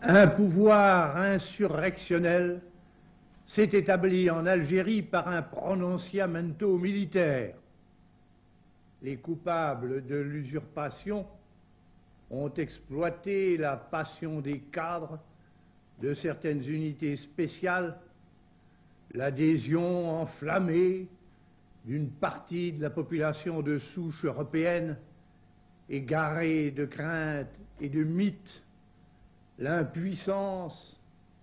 Un pouvoir insurrectionnel s'est établi en Algérie par un prononciamento militaire. Les coupables de l'usurpation ont exploité la passion des cadres de certaines unités spéciales, l'adhésion enflammée d'une partie de la population de souche européenne, égarée de craintes et de mythes, l'impuissance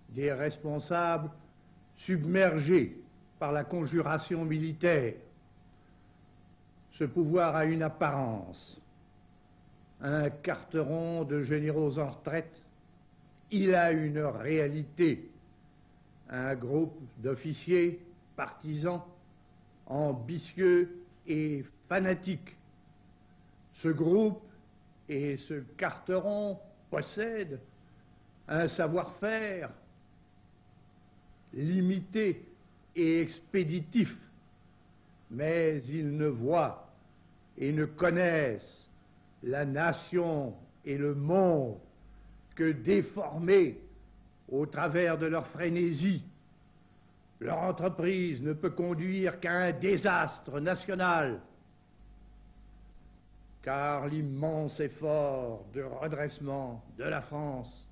des responsables submergés par la conjuration militaire. Ce pouvoir a une apparence, un carteron de généraux en retraite. Il a une réalité, un groupe d'officiers partisans, ambitieux et fanatiques. Ce groupe et ce carteron possèdent un savoir-faire limité et expéditif, mais ils ne voient et ne connaissent la nation et le monde que déformés au travers de leur frénésie. Leur entreprise ne peut conduire qu'à un désastre national, car l'immense effort de redressement de la France,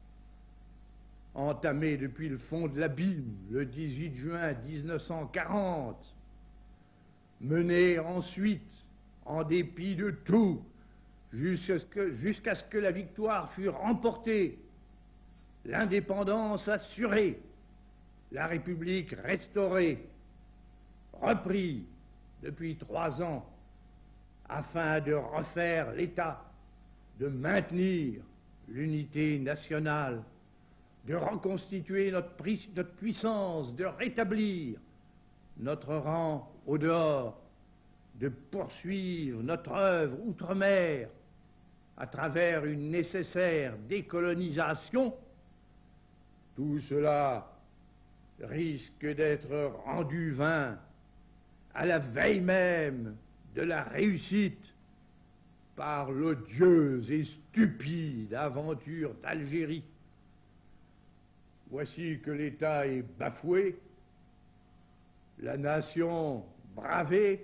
entamé depuis le fond de l'abîme le 18 juin 1940, mené ensuite, en dépit de tout, jusqu'à ce que la victoire fût remportée, l'indépendance assurée, la République restaurée, repris depuis 3 ans, afin de refaire l'État, de maintenir l'unité nationale, de reconstituer notre puissance, de rétablir notre rang au dehors, de poursuivre notre œuvre outre-mer à travers une nécessaire décolonisation. Tout cela risque d'être rendu vain à la veille même de la réussite par l'odieuse et stupide aventure d'Algérie. Voici que l'État est bafoué, la nation bravée,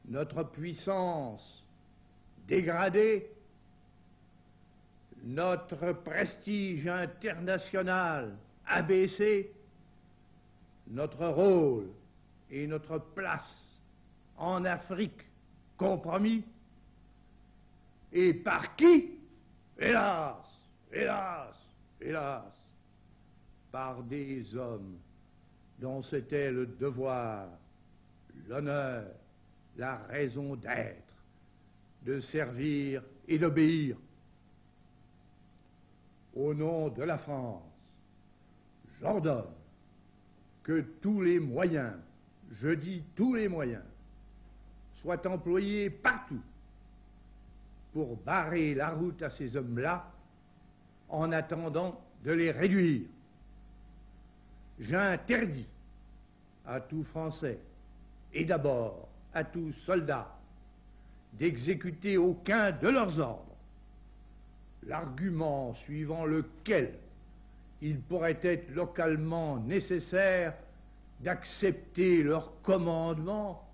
notre puissance dégradée, notre prestige international abaissé, notre rôle et notre place en Afrique compromis. Et par qui? Hélas, hélas, hélas, par des hommes dont c'était le devoir, l'honneur, la raison d'être, de servir et d'obéir. Au nom de la France, j'ordonne que tous les moyens, je dis tous les moyens, soient employés partout pour barrer la route à ces hommes-là en attendant de les réduire. J'interdis à tout Français, et d'abord à tout soldat, d'exécuter aucun de leurs ordres, l'argument suivant lequel il pourrait être localement nécessaire d'accepter leur commandement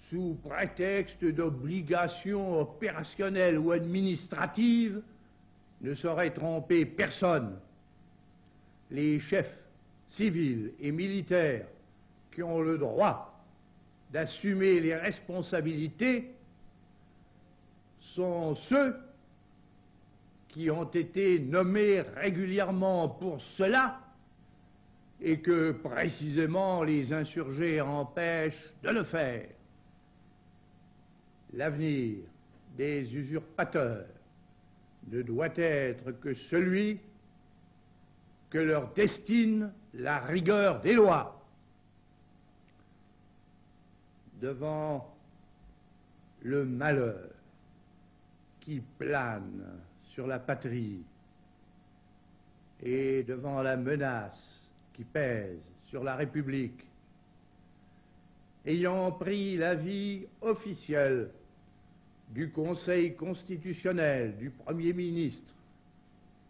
sous prétexte d'obligations opérationnelles ou administratives ne saurait tromper personne. Les chefs civils et militaires qui ont le droit d'assumer les responsabilités sont ceux qui ont été nommés régulièrement pour cela et que précisément les insurgés empêchent de le faire. L'avenir des usurpateurs ne doit être que celui que leur destine la rigueur des lois. Devant le malheur qui plane sur la patrie et devant la menace qui pèse sur la République, ayant pris l'avis officiel du Conseil constitutionnel, du Premier ministre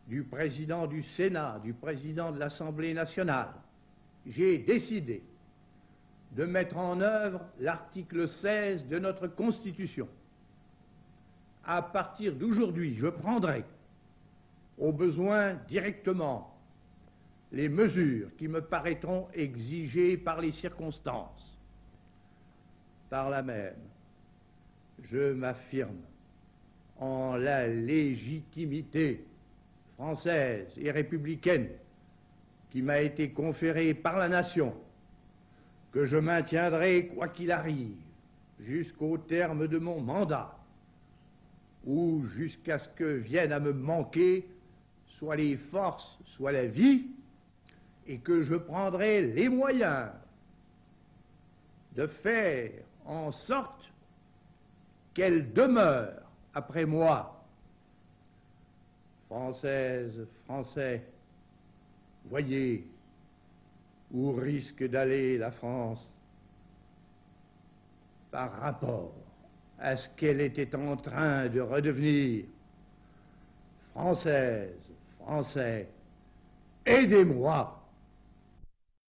du président du Sénat, du président de l'Assemblée nationale, j'ai décidé de mettre en œuvre l'article 16 de notre Constitution. À partir d'aujourd'hui, je prendrai, au besoin directement, les mesures qui me paraîtront exigées par les circonstances. Par là même, je m'affirme en la légitimité française et républicaine qui m'a été conférée par la nation, que je maintiendrai quoi qu'il arrive jusqu'au terme de mon mandat, ou jusqu'à ce que viennent à me manquer soit les forces, soit la vie, et que je prendrai les moyens de faire en sorte qu'elle demeure après moi. Françaises, Français, voyez où risque d'aller la France par rapport à ce qu'elle était en train de redevenir. Françaises, Français, aidez-moi.